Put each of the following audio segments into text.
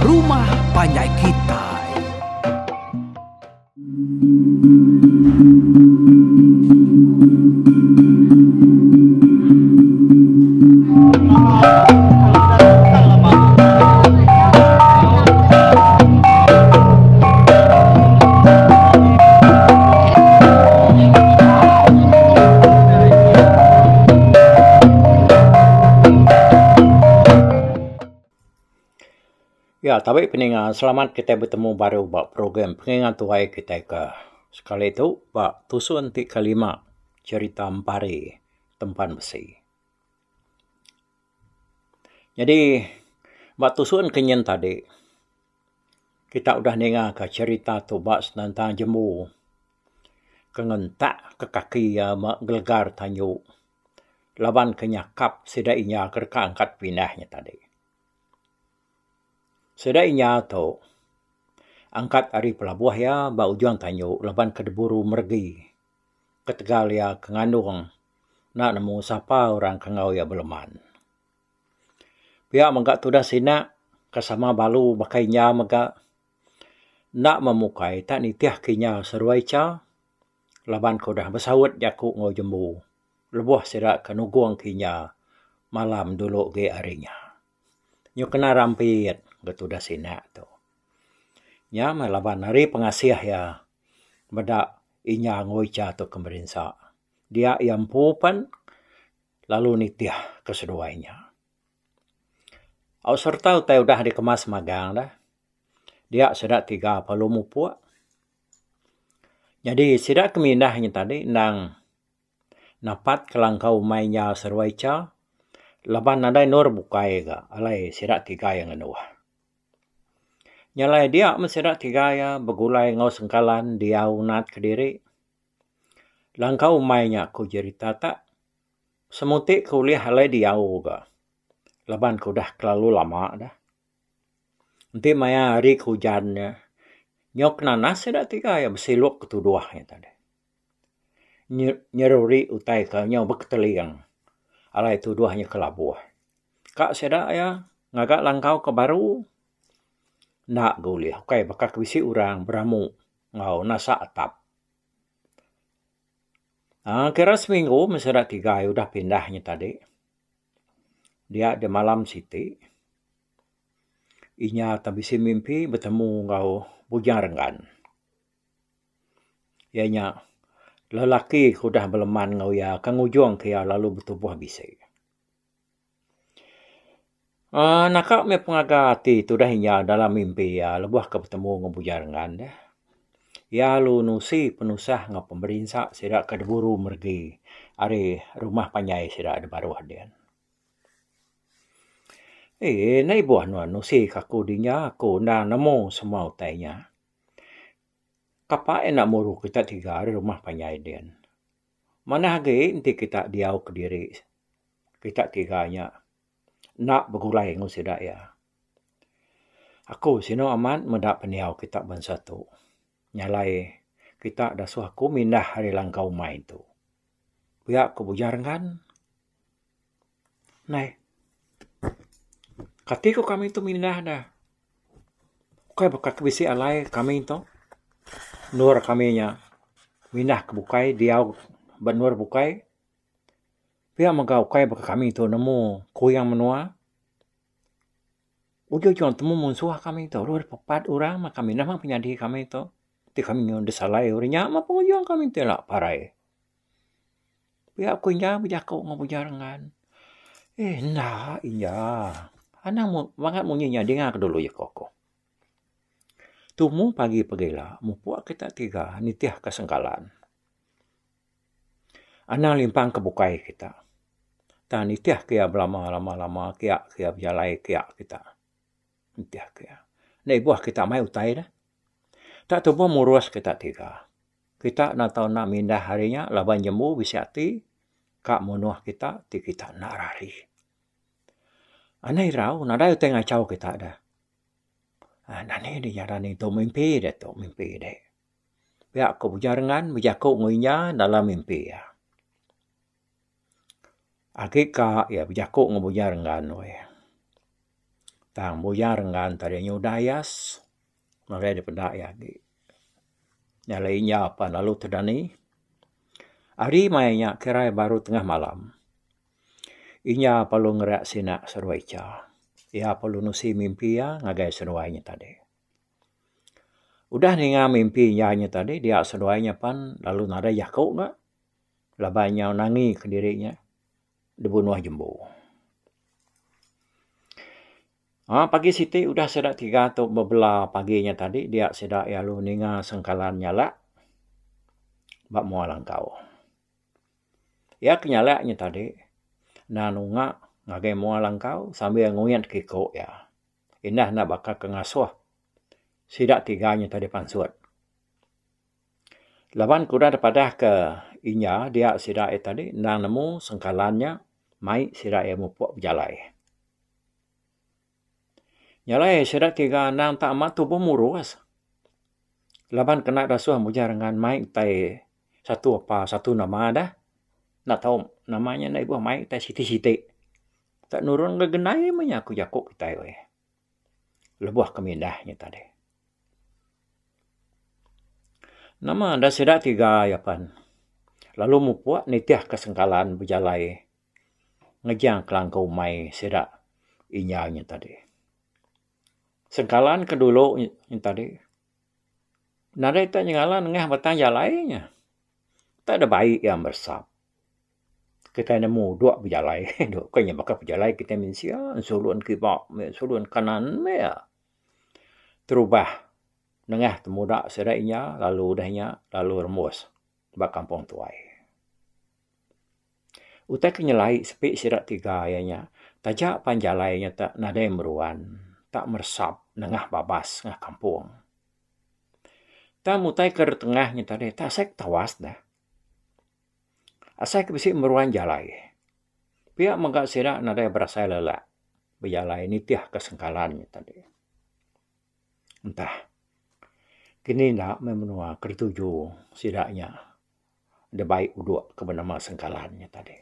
Rumah Panjai Kita. Ya, tapi peningat selamat kita bertemu baru buat program pengingat tuai kita ke. Sekali itu, buat tusun ti kelima cerita Ampari Tempan Besi. Jadi, buat tusun kenyan tadi, kita udah dengar ke cerita tu buat tentang jemu kengentak ke kaki ya gelegar tanyu. Laban kenyakap sedainya kerka angkat pinahnya tadi. Sedainya tu angkat ari pelabuh ya ba ujung tanyu laban kedeburu mergi. Ketegal ya kengandung nak nemu siapa orang kengau ya beleman. Pihak megak tudah sinak kesama balu bakainya megak nak memukai tak nitiah kinya seruai ca laban ko dah bersawat jaku ngau jembu. Lebuh sirak kenuguang kinya malam dulu ge arinya. Nyo kena rampit betul dah sinak tu. Nya melaban hari pengasih ya beda inya ngoica tu kemerintah. Dia yang pupan lalu nitiah keseduainya. Au serta utai udah dikemas magang dah. Dia sudah 30 mupuak. Jadi sidak kemindahnya tadi nang napat kelangkau mainnya serwaica. Laban nadai nur bukai ga alai sidak 3 yang anuah. Nyalai dia mensidak 3 ya begulai ngau sengkalan dia unat kediri. Langkau mainnya ku jerita tak. Semutik kuliah alai dia ga. Laban ku dah kelalu lama dah. Nanti maya hari hujannya. Nyok nanas sidak 3 ya bersiluk ketuduahnya tadi. Nyeruri utai ke nyau berketeliang. Alai tuduahnya kelabuh. Kak sidak ya ngagak langkau ke baru. Nak gulih. Okay, bakal kebisi orang beramu. Ngau nasa atap. Kira seminggu mensedak 3 udah pindahnya tadi. Dia di malam siti. Inya tabisi mimpi bertemu ngau bujang renggan. Ianya lelaki kudah beleman ngau ya kangujung kia lalu bertubuh bisi. Nakak me pengagati tu dah inya dalam mimpi ya lebuh ke bertemu ngau bujang renggan dah. Ya lu nusi penusah ngau pemerintah sidak kedeburu mergi. Ari rumah Panjai sidak ada baru hadian. Nai buah nusi kaku dinya aku na nemu semua utainya. Kapa nak muru kita 3 hari rumah Panjai den. Mana hage nanti kita diau ke diri. Kita 3-nya nak begulai ngau sidak ya. Aku sino aman mendak peniau kita bangsa tu. Nyalai kita dah suah aku mindah hari langkau main tu. Pihak ku bujang renggan. Nai. Katiku kami tu mindah dah. Kau bakal kebisi alai kami tu. Nur kami nya mindah ke bukai dia benur bukai. Pihak megau kai bakal kami tu nemu kuyang menua. Ujung temu munsuah kami tu. Luar pepat orang mak kami namang penyadi kami tu. Ti kami nyon desalai orinya mak pengujung kami tu lah parai. Pihak kunya berjakau ngabujarangan. Nah iya. Anang banget munyinya dengar dulu ya koko. Tumu pagi-pagi lah, mupuak kita 3 nitiah kesengkalan. Anang limpang kebukai kita. Ta nitiah kia lama-lama kia berjalai kia kita. Nitiah kia. Nei buah kita mai utai dah. Tak tubuh murus kita 3. Kita nak tahu nak mindah harinya, laban jembu bisiati, kak munuah kita, ti kita nak rari. Anai rau, nadai tengah caw kita dah. Nani dia rani tu mimpi dah tu, mimpi dah. Pihak ku bujarangan, berjakuk nguinya dalam mimpi ya. Agik ka ya berjakuk ngubujarangan we. Tang buyar ngan tadi nyudayas. Mereka dipendak ya. Nyalainya apa lalu terdani. Hari mainnya kira baru tengah malam. Inya perlu ngerak sinak serwaica. Ia perlu nusi mimpi ya ngagai serwainya tadi. Udah ninga mimpi nyanya tadi. Dia serwainya pan lalu nada yakau nggak. Labanya nangi ke dirinya. Dibunuh jembu. Pagi Siti udah sedak 3 atau bebelah paginya tadi. Dia sedak ya lu ninga sengkalan nyala. Bak mualang kau. Ya kenyalaknya tadi. Nanunga ngagai mualang kau. Sambil nguyat kiko ya. Indah nak bakal kengasuh. Sedak 3-nya tadi pansuat. Laban kuda daripada ke inya. Dia sedak tadi. Nang nemu sengkalannya. Mai sedak ya mupuk berjalai. Nyalai sedak 3 nang tak amat tubuh murus. Laban kena rasuah mujar dengan mai tai satu nama dah. Nak tahu namanya na ibu mai tai siti-siti. Tak nurun gegenai menyaku jakuk kita we. Lebuh kemindahnya tadi. Nama dah sedak 3 ya pan. Lalu mupuk nitiah kesengkalan berjalai. Ngejang kelangkau mai sedak inyanya tadi. Sengkalan kedulu yang tadi. Nada itu nyngalan ngah batang jalainya. Tak ada baik yang bersab. Kita nemu 2 berjalai. Kayaknya bakal berjalai kita minsia. Suluan kibak. Suluan kanan. Terubah. Nengah temudak serainya. Lalu udahnya. Lalu remus. Bak kampung tuai. Utai kenyalai sepik sirat 3 ayahnya. Tajak panjalainya tak nada yang meruan. Tak meresap. Nengah babas. Ngah kampung. Tak mutai ke tengahnya tadi. Tak asik tawas dah. Asik bisik meruan jalai. Pihak menggak sirak nada berasa lelak. Berjalai nitiah kesengkalannya tadi. Entah. Kini nak memenua ketujuh siraknya. Ada baik uduk ke bernama sengkalannya tadi.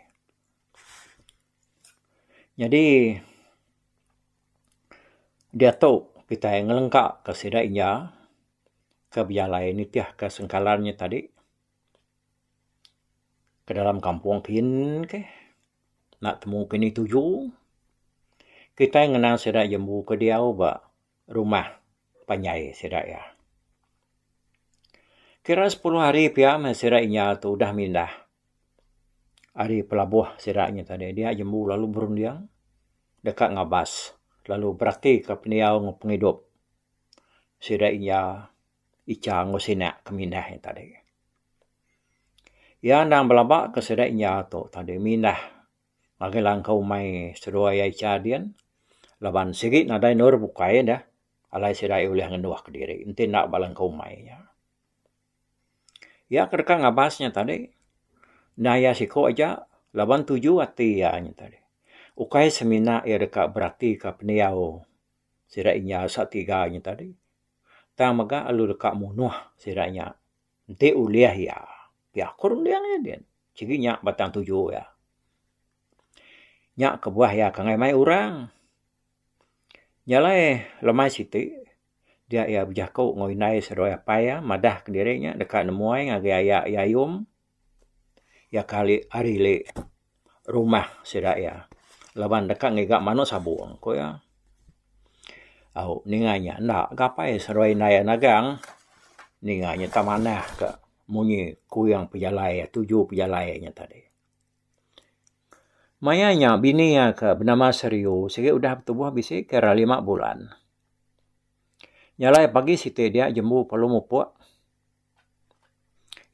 Jadi dia tahu kita yang ngelengkap ke siraknya. Ke berjalai nitiah kesengkalannya tadi. Ke dalam kampung kin ke. Nak temu kini 7. Kita yang ngenal sedak jembu ke dia ba rumah panyai sedak ya. Kira 10 hari pia seraknya tu udah mindah. Hari pelabuh seraknya tadi. Dia jembu lalu berundiang. Dekat ngabas. Lalu berarti ke peniau penghidup. Seraknya ica ngosinak kemindahnya tadi. Ya nang belabak ke seraknya tu tadi mindah. Magilang kau mai sedua ya ica dian. Laban sigit nadai nur bukai dah. Alai serai oleh ngenduah ke diri. Nanti nak balang kau mai ya. Ya kerka ngabasnya tadi. Naya siko aja. Laban 7 hati ya tadi. Ukai semina ya dekat berarti ke peniau. Seraknya 3 tadi. Tak maga alu dekat munuh seraknya. Nanti uliah ya. Pihak kurung diangnya dia. Cigi nyak batang 7 ya. Nyak kebuah ya kangai mai orang. Nyalai lemai siti. Dia ya berjakau ngoinai sedoya paya. Madah ke dirinya. Dekat nemuai ngagi ayak yayum. Ya kali arile. Rumah sedak ya. Laban dekat ngigak manuk sabung. Ko ya. Au ninganya. Nak gapai sedoya naya nagang. Ninganya tamanah ke. Munyi kuyang pejalai. 7 pejalainya tadi. Mayanya bini ya ke bernama Seriu. Sikit udah bertubuh bisik kira 5 bulan. Nyalai pagi siti dia jembu perlu mupuk.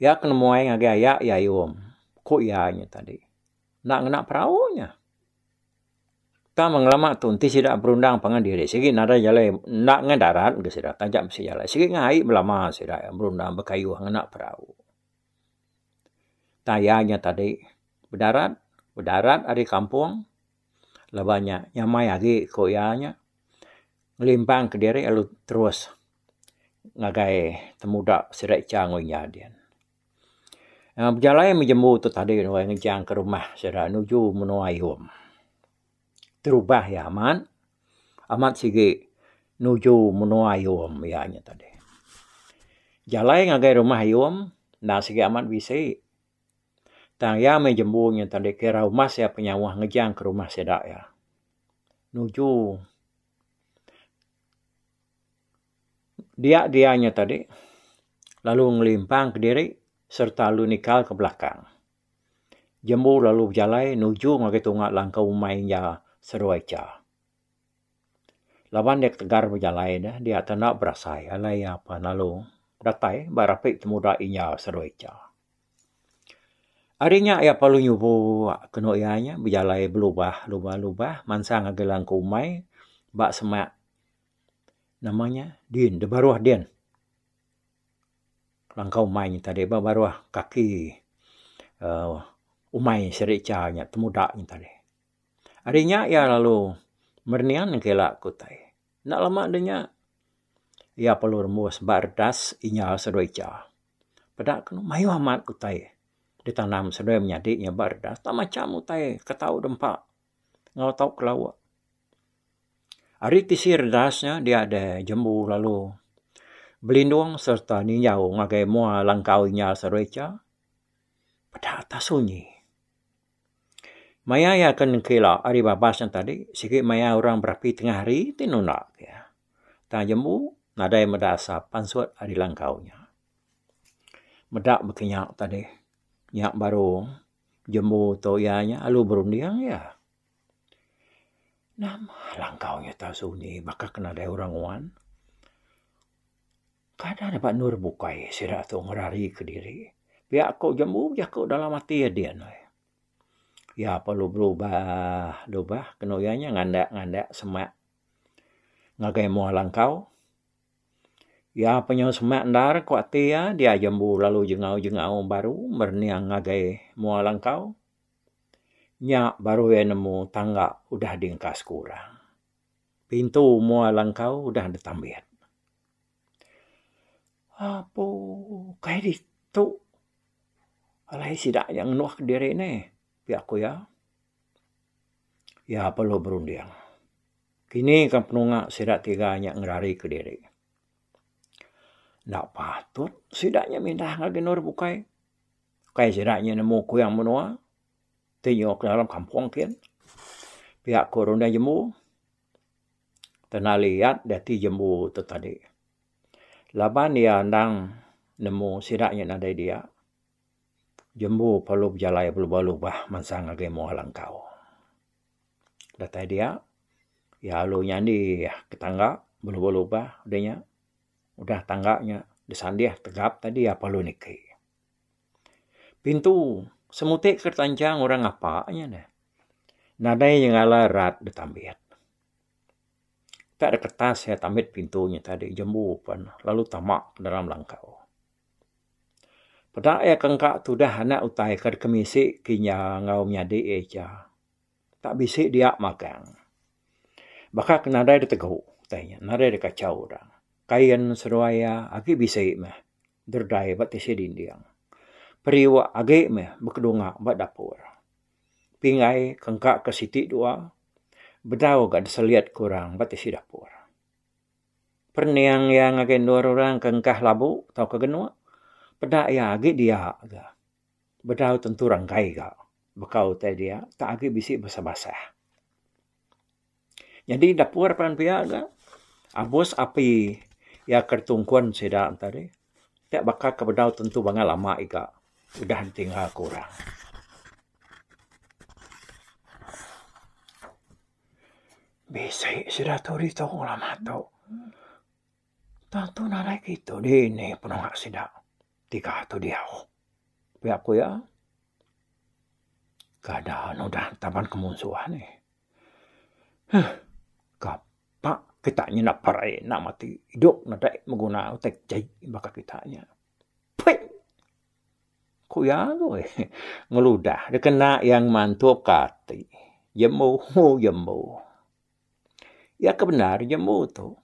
Ya kenemuai ngagi ayak yayum. Kok ianya tadi. Nak perahunya. Tak mengelamak tu. Nanti sidak berundang pangan diri. Sikit nada jalai. Nak ngedarat. Sidak tajam si jalai. Sikit ngai belama sidak. Berundang berkayu. Nak perahu. Tayanya tadi. Berdarat ada kampung. Labanya nyamai lagi kok ianya. Ngelimpang ke diri lalu terus ngagai temudak sidak cangoinya dia. Berjalan menjembu tu tadi ngejang ke rumah sidak nuju menuai hum. Terubah ya man. amat sige nuju menua ayom ianya tadi. Jalai ngagai rumah ayom, na sige amat bisi. Tang ya me jembunya tadi kira rumah saya penyawah ngejang ke rumah sedak ya. Nuju dianya tadi lalu ngelimpang ke diri serta lalu nikal ke belakang. Jembu lalu berjalai nuju ngagai tungak langkau mainnya seruaica. Lawan dia tegar berjalai dah dia tak berasai alai apa lalu datai barapik temuda inya seruaica. Arinya ia perlu nyubu kena ianya berjalai berubah mansang ngagai langkau mai bak semak namanya din de baruah din. Langkau mai tadi baruah kaki umai sericanya temudaknya tadi. Arinya ia lalu mernian kelak kutai. Nak lama adanya ia perlu remus bardas inya sedoica. Pada kena mayu amat kutai. Ditanam sedoi menyadiknya bardas. Tak macam kutai ketau dempak. Ngau tau kelawak. Ari tisir dasnya dia ada jembu lalu belindung serta ninyau ngagai mua langkau inya sedoica. Pada atas sunyi. Maya ya akan kela ari babasnya tadi. Sikit maya orang berapi tengah hari tinunak ya. Tang jembu nadai medasa pansut ari langkaunya. Medak berkenyak tadi. Nyak baru jembu to ianya alu berundiang ya. Nama langkaunya tak sunyi bakal kena ada orang wan. Kadang dapat nur bukai sidak tu ngerari ke diri. Biar kau jembu ya kau dalam hati ya dia. Ya perlu berubah kena ianya ngandak semak. Ngagai mua langkau. Ya penyo semak ndar kuat ya dia jembu lalu jengau baru merniang ngagai mua langkau. Nyak baru ya nemu tangga udah dingkas kurang. Pintu mua langkau udah ditambit. Apa kayak itu? Alai sidak yang nuah ke diri ni. Biar aku ya. Ya perlu berundiang. Kini kan penungak sidak tiganya ngerari ke diri. Nak patut sidaknya mindah ngagi nur bukai. Kayak sidaknya nemu ku yang menua. Tinyok dalam kampung kian. Pihak korunda jembu. Tenang lihat dati jembu tu tadi. Laban dia andang nemu sidaknya nadai dia. Jembu perlu berjalai berubah-ubah mansang ngagi mua langkau. Datai dia. Ya lu nyandi ketangga berubah-ubah udahnya. Udah tangganya disandiah tegap tadi apa lu niki. Pintu semutik kertancang orang apanya dah. Nadai yang ala rat ditambit. Tak ada kertas saya tambit pintunya tadi jembu pun lalu tamak dalam langkau. Pada ya kengkak tu dah anak utai kad kemisik kinya ngau nyadi eja. Tak bisik dia makan. Bakal nadai diteguk tanya, nadai dikacau orang. Kain seruaya agi bisik meh. Derdai bat isi dindiang. Periwa agi meh berkedungak bat dapur. Pingai kengkak ke siti dua. Bedau gak diseliat kurang bat isi dapur. Perniang yang agi dua orang kengkah labu tau kegenua. Pedak ya agi dia aga. Bedau tentu rangkai gak. Bekau tadi dia tak agi bisik basah-basah. Jadi dapur peran pihak gak. Abos api ya kertungkuan sedang tadi. Tak bakal kebedau tentu bangal lama ika. Udah tinggal kurang. Bisik sudah tori tahu lama tahu. Tentu narai gitu di ini penungak sidak. Tiga tu dia. Pihak ku ya. Keadaan udah taban kemunsuhan ni. Kapak kitanya nak parai, nak mati. Hidup nak mengguna otak jahit bakal kitanya. Pui! Kuya tu ngeludah. Dia kena yang mantup kati. Jembu. Ya kebenar jembu tu.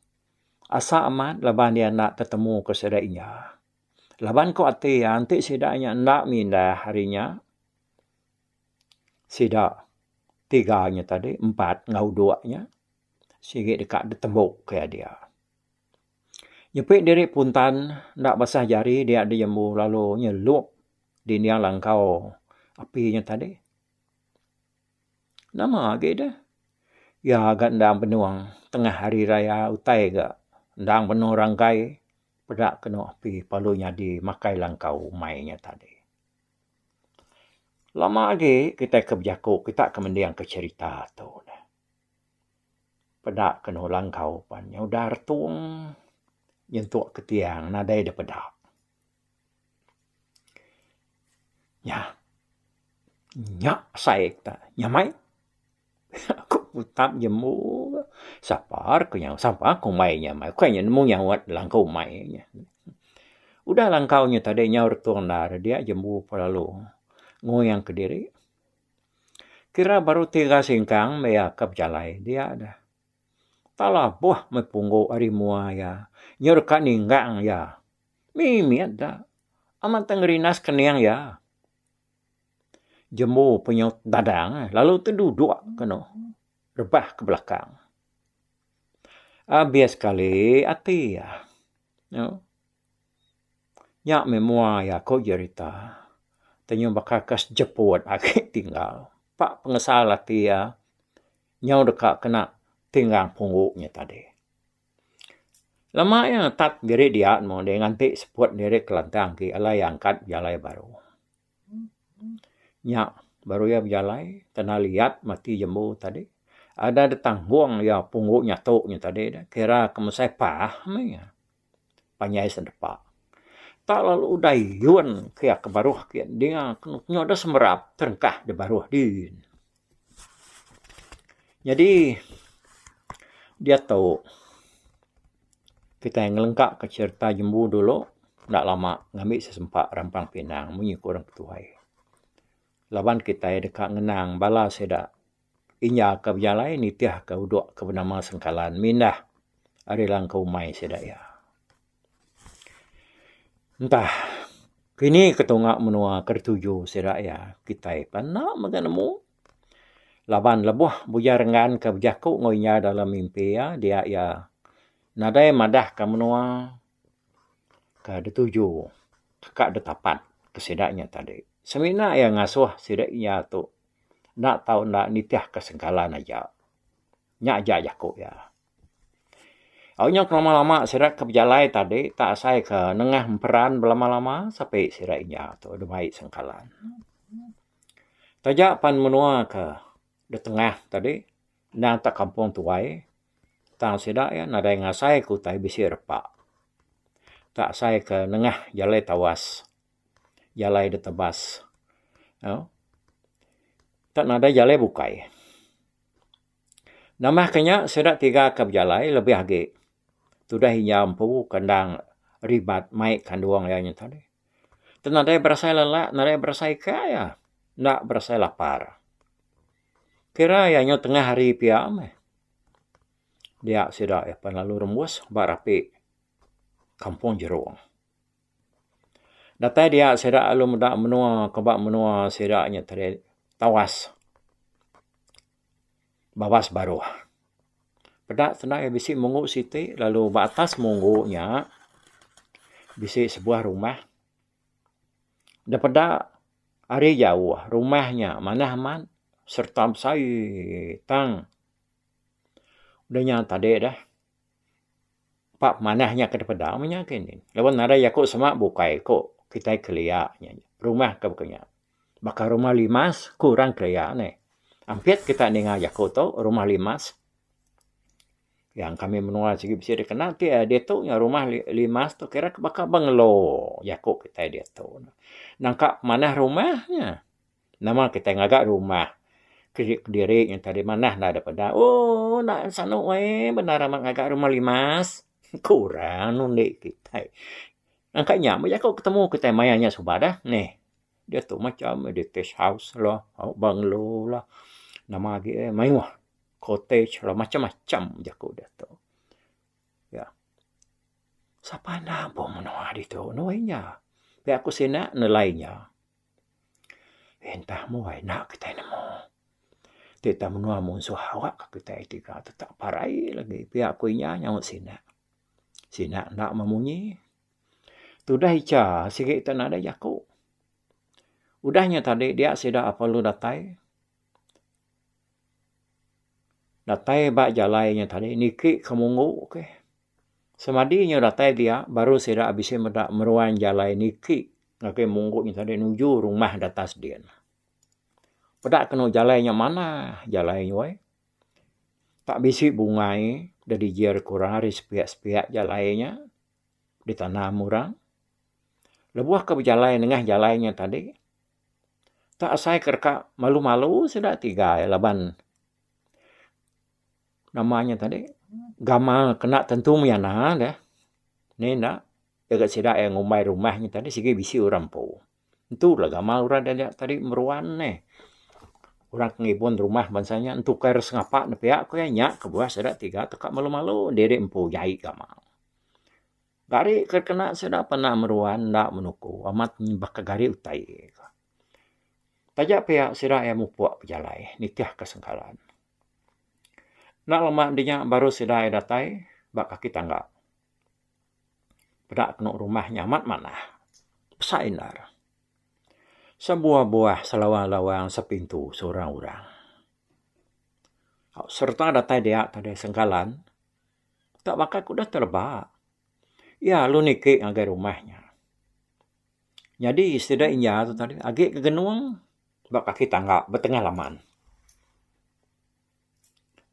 Asa amat laban dia nak ketemu kesedainya. Laban ko ati antik sedaknya nak mindah harinya. Sidak tiganya tadi, 4 ngau 2-nya. Sikit dekat ditembuk ke dia. Nyepik diri puntan, nak basah jari, dia ada jembu lalu nyelup di niang langkau apinya tadi. Nama lagi dah. Ya agak ndang penuang, tengah hari raya utai gak. Ndang penuh rangkai, pedak kena api palunya di makai langkau mainnya tadi. Lama lagi kita ke berjakuk, kita kemudian ke cerita tu. Pedak kena langkau pan, yang udah retung. Nyentuk ke tiang, nadai dah pedak. Ya. Nyak saik tak. Nyamai. Aku putap jemu. Sapar ke yang sampai aku mai nyamai. Kayaknya nemu yang wat langkau mai. Udah langkaunya tadi nyaur tuang dar. Dia jemu pelalu. Ngoyang ke diri. Kira baru 3 singkang mea kap jalai. Dia ada. Tala buah mepunggu ari mua ya. Nyor ka ninggang ya. Mimi ada. Aman tengerinas keniang ya. Jemu penyot dadang. Lalu tu duduk kena. Rebah ke belakang. Bias sekali hati ya. Nyak memua ya kau cerita. Tanya bakakas jeput akhir tinggal. Pak pengesal hati ya. Nyau dekat kena tinggang pungguknya tadi. Lama yang tat diri dia mau dia nganti seput diri kelantang ki alai angkat jalai baru. Nyak baru ya jalai kena lihat mati jembu tadi. Ada tangguang ya pungguknya toknya tadi dah. Kira kemusai pah ya. Panyai sendepak. Tak lalu udah yun kia kebaruh kia dia kena ada semerap terengkah di baruh din. Jadi dia tahu kita yang ngelengkap ke cerita jembu dulu, tak lama ngambil sesempat rampang pinang, munyi kurang ketuai. Laban kita dekat ngenang, bala sedak inya ke berjalai, nitiah ke uduk ke bernama sengkalan, mindah ari langkau mai sedak ya. Entah, kini ketungak menua ketujuh sedak ya, kita panak mengenemu. Laban lebuh bujar rengan ke berjakuk ngoinya dalam mimpi ya. Dia ya nadai madah ke menua ke detuju. Kakak detapat kesedaknya tadi. Semina yang ngasuh sedaknya tu. Nak tahu nak nitiah kesengkalan aja. Nyak aja jakuk ya. Awalnya lama-lama sedak ke berjalai tadi. Tak asai ke nengah memperan berlama-lama. Sampai sedaknya tu ada baik sengkalan. Tajak pan menua ke di tengah tadi, nang tak kampung tuai, tang sedak ya, nadai ngasai ku tai bisi repak. Tak sai ke nengah jalai tawas, jalai de tebas. Tak nadai jalai bukai. Namah kenya sedak 3 ke jalai lebih agi. Tudah hinyampu kandang ribat mai kanduang yang tadi. Tak nadai berasai lelak, nadai berasai kaya, nak berasai lapar. Kira yang tengah hari piam. Dia sudah ya lalu rembus barapi kampung Jerung. Datai dia sudah lalu muda menua kebak menua sedaknya tadi tawas. Babas baru. Pedak senang ya bisi munggu siti lalu batas munggunya bisi sebuah rumah. Dan pedak hari jauh rumahnya mana man serta saya tang udahnya tadi dah pak manahnya ke depan menyakin ni lawan nara yakut semak bukai kok kita keliaknya rumah ke bukannya bakal rumah limas kurang keliak ni hampir kita dengar yakut tu rumah limas yang kami menua segi bisa dikenal dia tu yang rumah limas tu kira bakal banglo yakut kita dia tu nangkap mana rumahnya nama kita ngagak rumah Kediri yang tadi mana nak dapat oh nak sanu benar amat agak rumah limas kurang nunik kita angkatnya macam kau ketemu kita mayanya subadah nih dia tu macam di guest house lah banglo lah nama lagi mewah cottage lah macam-macam jago dia tu ya siapa nak pun menua di tu nuainya biar aku senak nilainya entah muai nak kita nemu Teta menua musuh awak kita etika tetap parai lagi pihak kuinya nyamuk sinak. Sinak nak memunyi. Tudah ica sikit tak ada jaku. Udahnya tadi dia sudah apa lu datai. Datai bak jalainya tadi niki kemungu okey. Semadinya datai dia baru sudah habisnya meruan jalai niki. Okey munggunya tadi nuju rumah datas dia. Pedak kena jalainya mana jalainya wai. Tak bisi bungai dari jer kurang hari sepiak-sepiak jalainya ditanam orang. Lebuah ke jalai tengah jalainya tadi. Tak asai kerka malu-malu sudah 3 laban. Namanya tadi gamal kena tentu meyana dah. Ni nak jaga sida yang ngumai rumahnya tadi sige bisi orang po. Itulah gamal orang dia tadi meruan ni. Orang ngibun rumah bansanya untuk kair sengapa nepiak ko ya nyak ke buah sida 3 tekak malu-malu dere empu jai gamal. Gari kena sida pernah meruan ndak menuku amat bak gari utai. Tajak pihak sida yang mupuak pejalai nitiah kesengkalan. Nak lama dinya baru sida datai bak kaki tangga. Pedak kena rumahnya amat mana. Pesainar. Sebuah buah selawang-lawang sepintu seorang orang. Serta datai dia tadi sengkalan. Tak bakal kuda terbak. Ya lu niki agai rumahnya. Jadi setidaknya tu tadi agak kegenuang bak kaki tangga bertengah laman.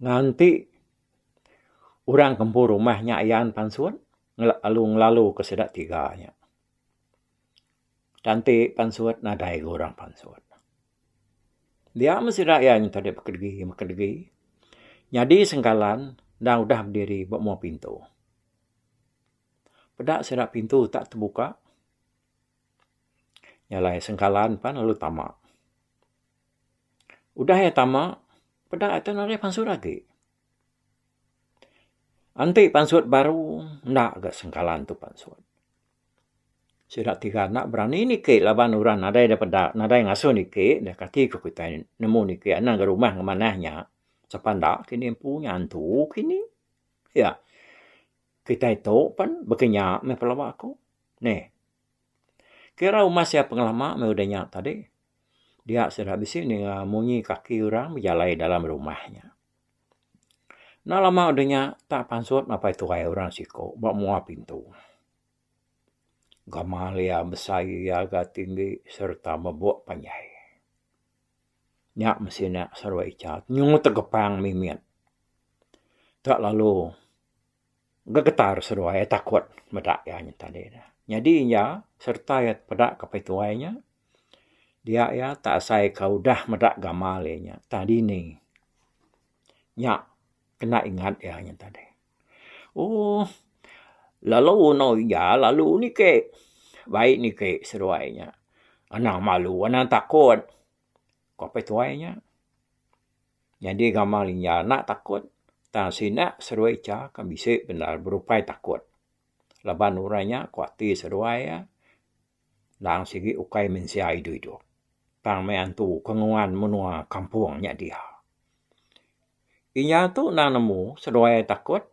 Nganti orang kempur rumahnya ayan pansuan lalu ke sedak 3-nya. Nanti pansuat nadai orang pansuat. Dia mesti rakyatnya tadi bekergi. Jadi sengkalan dah udah berdiri buat mau pintu. Pedak sedak pintu tak terbuka. Nyalai sengkalan pan lalu tamak. Udah ya tamak. Pedak itu nadai pansuat lagi. Nanti pansuat baru ndak agak sengkalan tu pansuat. Sudah 3 nak berani ni ke laban orang nadai daripada nadai ngasuh ni ke dah kaki ke kita nemu ni ke anak ke rumah ke manahnya sepandak kini punya antu kini ya kita itu pan berkenyak me pelawak aku ne kira rumah siapa pengelama me udahnya tadi dia sudah habis ni munyi kaki orang berjalai dalam rumahnya. Nah lama udahnya tak pansut apa itu kaya orang siko buat muat pintu. Gamal ya besar ya agak tinggi serta membuat panjai. Nyak mesti nak sarwa icat. Nyung tergepang mimian. Tak lalu gegetar sarwa ya takut medak ya tadi. Jadi ya serta ya pedak kapituainya. Dia ya tak sai kau dah medak gamal ya tadi ni. Nyak kena ingat ya tadi. Oh lalu no ya lalu ni ke baik ni ke seruainya anak malu anak takut kopi tuainya jadi gamalinya nak takut tak sina seruai ca kan bisa benar berupai takut laban uranya kuati seruaya lang sigi ukai mensia itu tang meantu kenguan menua kampungnya dia inya tu nang nemu seruai takut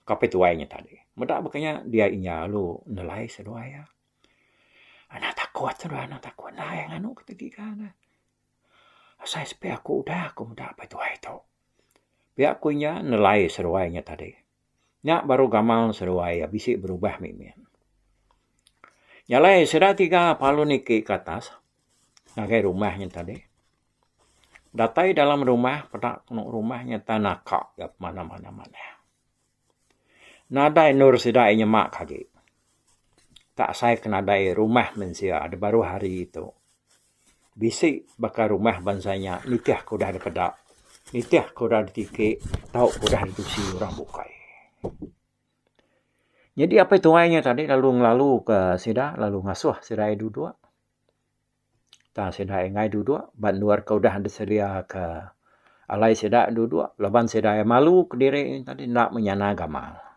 kopi tuainya tadi. Medak bukannya dia inya lu nelai seruaya. Anak takut seruaya, anak takut. Nah yang anu ketiga. Saya sepi aku udah, aku mudah apa itu. Pihak kuinya nelai seruainya tadi. Nyak baru gamal seruaya, bisa berubah mimian. Nyalai sudah 3 palu niki ke atas. Nagai rumahnya tadi. Datai dalam rumah, pedak rumahnya tanah kak ya mana-mana. Nadai nur sidai nyemak kaki. Tak saya kena dai rumah mensia ada baru hari itu. Bisik bakal rumah bansanya nitiah ko dah daripada nitiah ko dah ditike tahu ko dah ditusi orang bukai. Jadi apa itu ayahnya tadi lalu ke sida lalu ngasuh sidai dua. Tak sidai ngai dua ban luar kau dah ada sedia ke alai sida dua laban sidai malu ke diri tadi nak menyana gamal.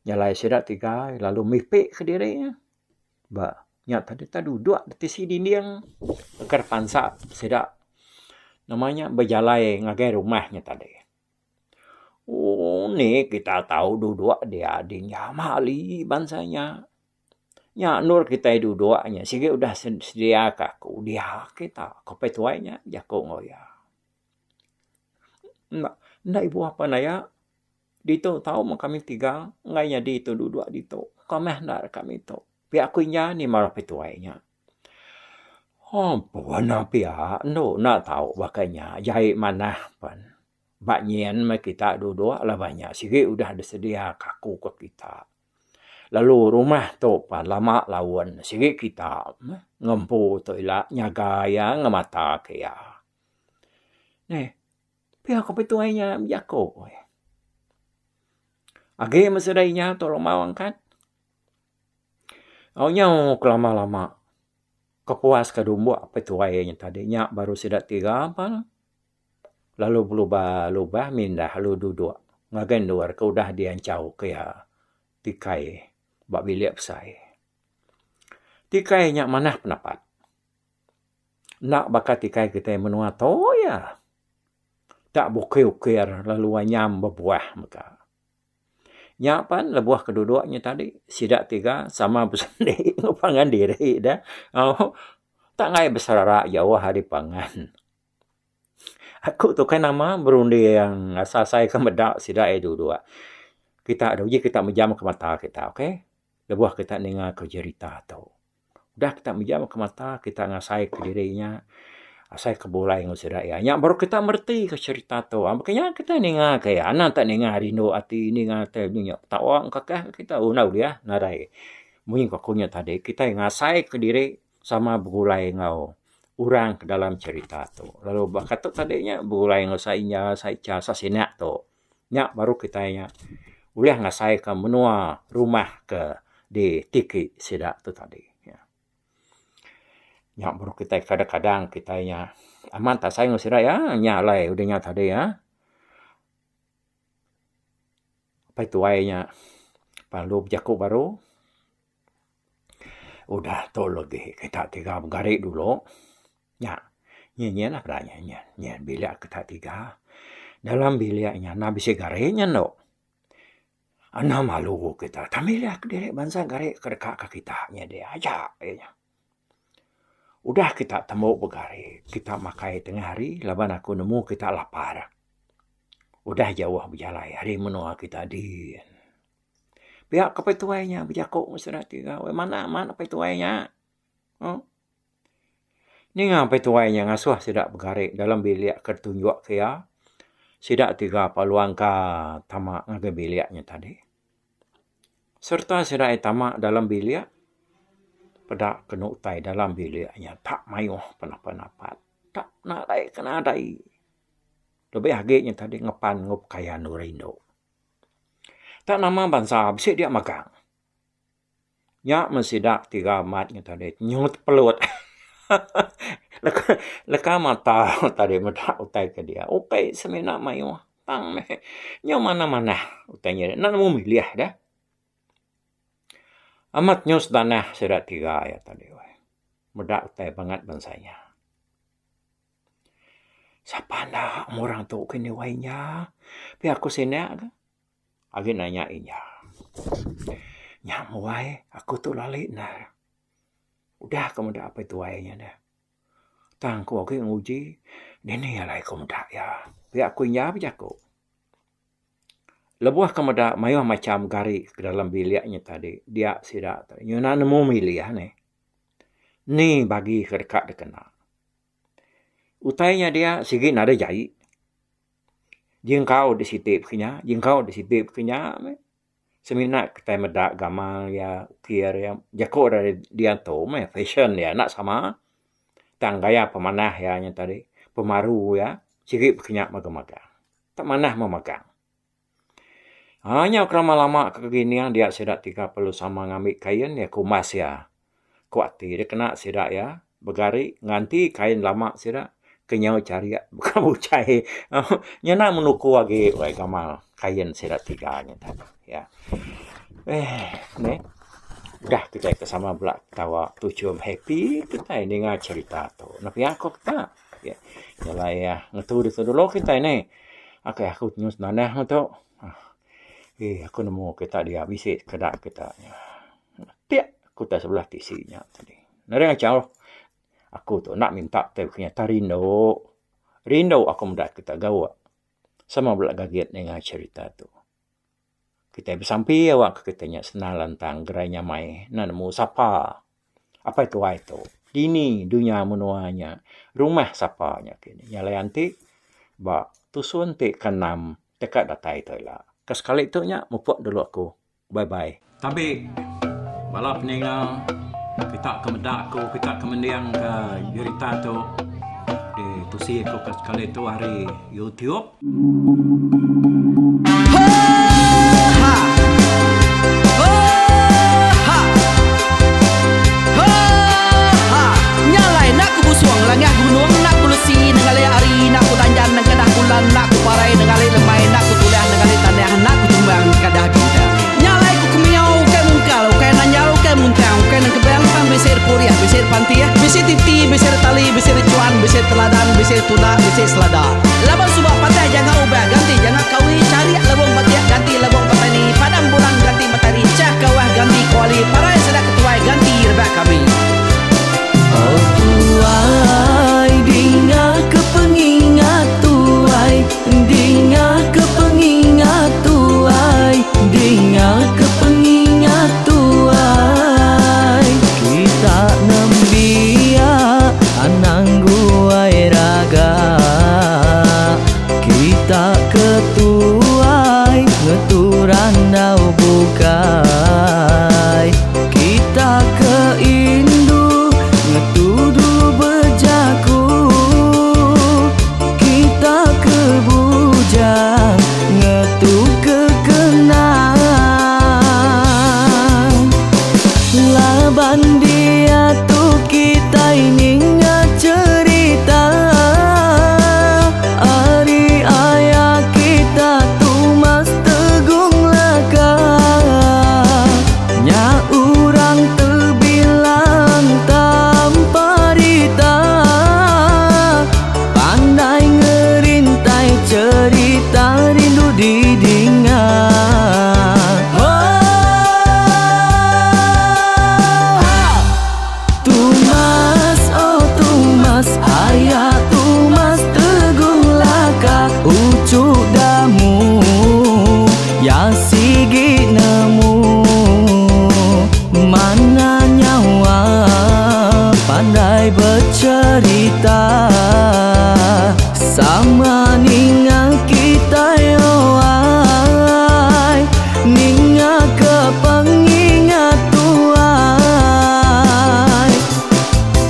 Nyalai sidak 3 lalu mipik ke dirinya. Ba, nyak tadi duduk di sisi dinding. Agar pansa sidak namanya berjalai ngagai rumahnya tadi. Oh, ni kita tahu duduk dia adiknya mali bansanya. Nya nur kita duduknya, sige udah sedia kaku dia kita kopi tuainya jako ngoya. Ndak ibu apa naya? Dito tahu mau kami tinggal, ngainya dito duduk dito. Kami ndak kami to. Pihak kuinya ni marah pituainya. Oh, buana pihak, no, nak tahu makanya jahit mana pan. Baknyen kita duduk lah banyak. Sige udah ada sedia kaku ke kita. Lalu rumah tu pan lama lawan. Sige kita ngempu tu ilah nyaga ya ngemata ke ya. Nih, pihak kopi tuainya jako. Age mesedainya tolong mawangkan. Awalnya kelama-lama. Kepuas kedumbu apa tuainya tadinya baru sedak 3 apa. Lalu berubah mindah lalu duduk. Ngagen luar ke udah diancau ke ya. Tikai. Bak bilik pesai. Tikai nyak mana pendapat. Nak bakat tikai kita menua to ya. Tak bukir-ukir lalu anyam berbuah muka. Nyak pan lebuah keduduknya tadi. Sidak 3 sama bersendik. Ngepangan diri dah. Oh, tak ngai bersararak jauh hari pangan. Aku tu kan nama berundi yang asal saya kemedak sidak dua. Kita ada uji kita menjam ke mata kita, okey? Lebuah kita dengar ke cerita tu. Udah kita menjam ke mata, kita ngasai ke dirinya. Asai ke bulai yang sidak ya. Yang baru kita merti ke cerita tu. Makanya kita dengar ke ya. Anak tak dengar rindu hati ni ngata dunia. Tak orang kakak kita unau dia narai. Mungkin kakunya tadi kita ngasai ke diri sama begulai ngau. Urang ke dalam cerita tu. Lalu bakat tu tadinya bulai ngosainya saica sasinak tu. Nyak baru kitanya ulah ngasai ke menua rumah ke di tiki sidak tu tadi. Ya. Nyak baru kita kadang-kadang kitanya aman tak saya ngosidak ya. Nyak lai udahnya tadi ya. Apa itu wainya. Palu jaku baru. Udah tu lagi kita 3 bergarik dulu. Ya, nyanyian lah beranya nyanyian bilik kita 3. Dalam biliknya nak bisa gariknya no. Ana malu kita. Tamilah ke diri bangsa garik ke dekat ke kita nya dia aja. Udah kita temu bergarik. Kita makai tengah hari. Laban aku nemu kita lapar. Udah jauh berjalan. Hari menua kita di. Pihak kepetuainya berjakuk mesra 3. Mana petuainya? Oh. Ni ngapa tuainya ngasuh sidak bergarik dalam bilik kertunjuk kia. Sidak 3 paluang ka tamak ngaga biliknya tadi. Serta sidak tamak dalam bilik. Pedak kena utai dalam biliknya. Tak mayuh pendapat. Tak nak dai kena dai. Lebih agaknya tadi ngepan ngup kaya nurindo. Tak nama bangsa bisik dia magang. Nyak mensidak 3 matnya tadi. Nyut pelut. Leka mata tadi medak utai ke dia. Okey semena mayu pang meh. Nyo mana-mana utainya. Nak mau milih dah. Amat nyos tanah sedak 3 ya tadi. Medak utai banget bansanya. Siapa nak orang tu kini wainya? Pi aku sini ke? Agi nanya inya. Nyam wai aku tu lali nah. Udah kamu dah apa itu wainya dah. Tangku aku yang uji. Ini ya lah kamu dah ya. Biar aku nyap jago. Lebuah kamu dah mayuh macam garik ke dalam biliknya tadi. Dia sidak tadi. Nyuna nemu milih ya nih. Ni bagi ke dekat dekena. Utainya dia sigi nada jahit. Jengkau disitip kenya. Jengkau disitip kenya. Semina kita medak gamal ya ukir ya jako dari dia tu fashion ya nak sama tang gaya pemanah ya nya tadi pemaru ya sikit kenyak magang-magang tak manah memagang hanya lama-lama keginian dia sedak 30 sama ngambil kain ya kumas ya kuati dia kena sedak ya bergari nganti kain lama sedak kenyau cari ya bukan bucai nyana menuku lagi wai gamal kain sedak 3 nya tadi ya. Nih. Udah kita kesama belak tawa tujuan happy kita ini cerita tu. Napi aku kita ya. Yalah ya, ngetu dulu kita ini. Oke, aku nyus nanah tu. Aku nemu kita dia bisik kedak kita. Tiap aku tak sebelah tisinya tadi. Nari ngacau. Aku tu nak minta tu kenyataan Rindu aku mendak kita gawa. Sama belak gaget dengan cerita tu. Kita bersampai awak kitanya senalan tang gerainya mai. Nemu sapa. Apa itu itu? Dini dunia menuanya. Rumah sapanya kini. Nyalai anti. Ba tusun te kanam. Tekat datai tu lah. Kesekali itu nya mupuk dulu aku. Bye-bye. Tapi balap ninga kita kemedak aku, kita kemendiang ke cerita tu di tusi aku kesekali itu hari YouTube. Nyalai nak ku busuang langah gunung nak ku lesi nengalai ari nak ku danjan nang kadah bulan nak ku parai nengalai lemai nak ku tulah nengalai tanah nak ku tumbang kadah bintang. Nyalai ku kemiau ke mungkal ke nanjau ke muntang ke nang kebang pang besir puriah besir pantiah besir titi besir tali besir cuan besir teladan besir tuna besir selada. Labang subah patah jangan ubah ganti jangan kawi cari labang patiah ganti labang patani padam bulan ganti matahari cah kawah ganti kuali parai sedak ketuai ganti rebak kami. Oh tuai, dinga kepengingat tuai, dinga kepengingat tuai, dinga kepengingat tuai. Kita nembia anang guai raga, kita ketuai ngeturan dau bukai, kita keindu ngetudu bejaku, kita kebujang ngetu kekenang. Laban dia tu kita ini cerita, ari ayah kita tu mas tegung laka, nya urang terbilang tamparita, pandai ngerintai cerita rindu didingat. Tumas, oh tumas, ayah tumas tegung laka, ucuk damu ya sigi nemu, mana nyawa pandai bercerita, sama ninga kita yoai, ninga kepengingat tuai.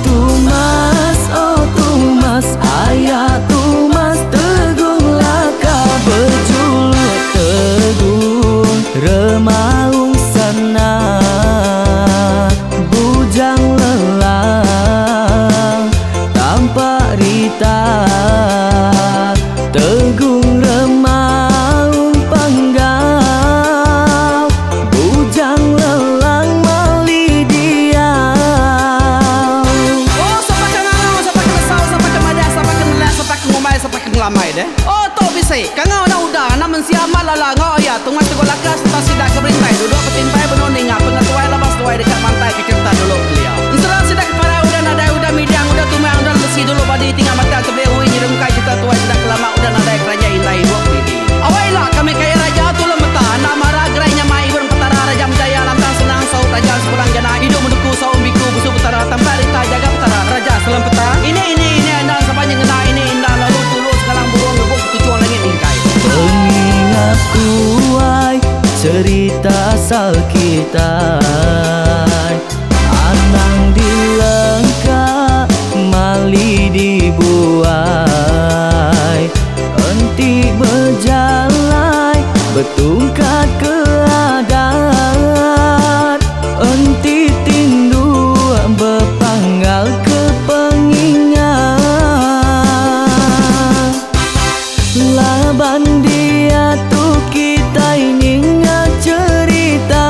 Tumas, oh tumas, ayah tumas tegung laka, berjuluk tegung remaung sana, bujang lelang tampak rita, tegung remaung panggau, bujang lelang mali diau. Oh, siapa kengau, siapa kesau, siapa kemadah, siapa kenelah, siapa ngumai, siapa ngelamai deh. Oh, to bisa. Kengau na udah, namun siapa lala ngau ya, tunggu tegol lakas, tak sidak keberintai, duduk petintai benoning, pengatuai labas tuai dekat pantai kecerita dulu beliau. Insuran sidak para udah nada udah midang udah tumang udah besi dulu badi tinggal mata kebehui nyirum kai kita tuai sidak lama udah nada kerajaan indai buat diri. Awailah kami kaya raja tu lemeta, nak marah gerainya mai burung petara raja jaya lantang senang saut raja sepulang jana hidup menduku saum biku busu petara tanpa rita jaga petara raja selam peta. Ini andang sepanjang ngena ini indah lalu tulus sekarang burung ngebuk tujuan langit ingkai. Pengingat tuai cerita asal kita, anang dilengkap mali dibuai, enti berjalai betungkat ke adat, enti tindu berpanggal ke pengingat. Laban dia tu kita ini cerita,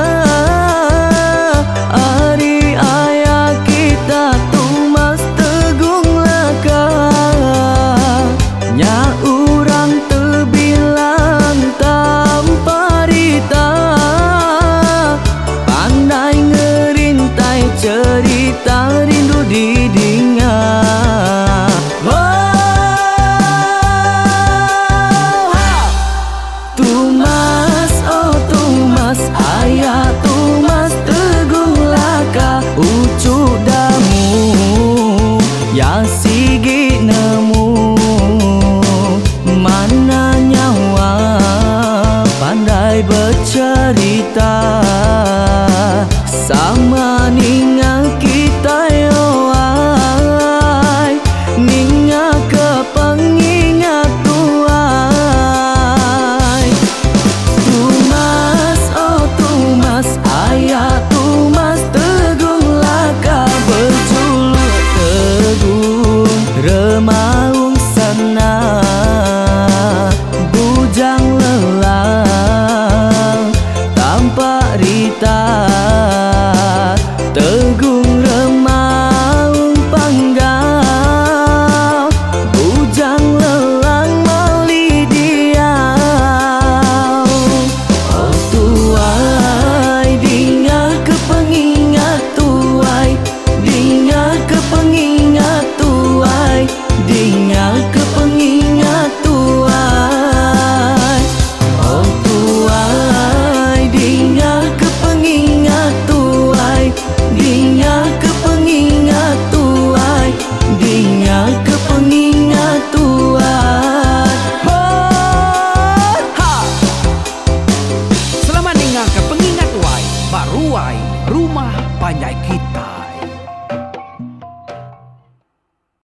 ari ayah kita tu mas tegung laka, bercerita sama ninga kita yoai, ninga ke pengingat tuai. Tumas, oh Tumas, ayah Tumas, tegung laka berjuluk tegung remaung sana, bujang lelang tanpa rita, tegung remaung panggal, bujang lelang meli diau. Oh tuai, dinga ke pengingat tuai, dinga ke pengingat tuai, dinga ke pengingat tuai. Oh tuai, dinga ke pengingat tuai, dinga ke pengingat tuai, dinga ke pengingat tuai. Ha! Selamat dengar ke pengingat wai, baruai rumah panjai kita.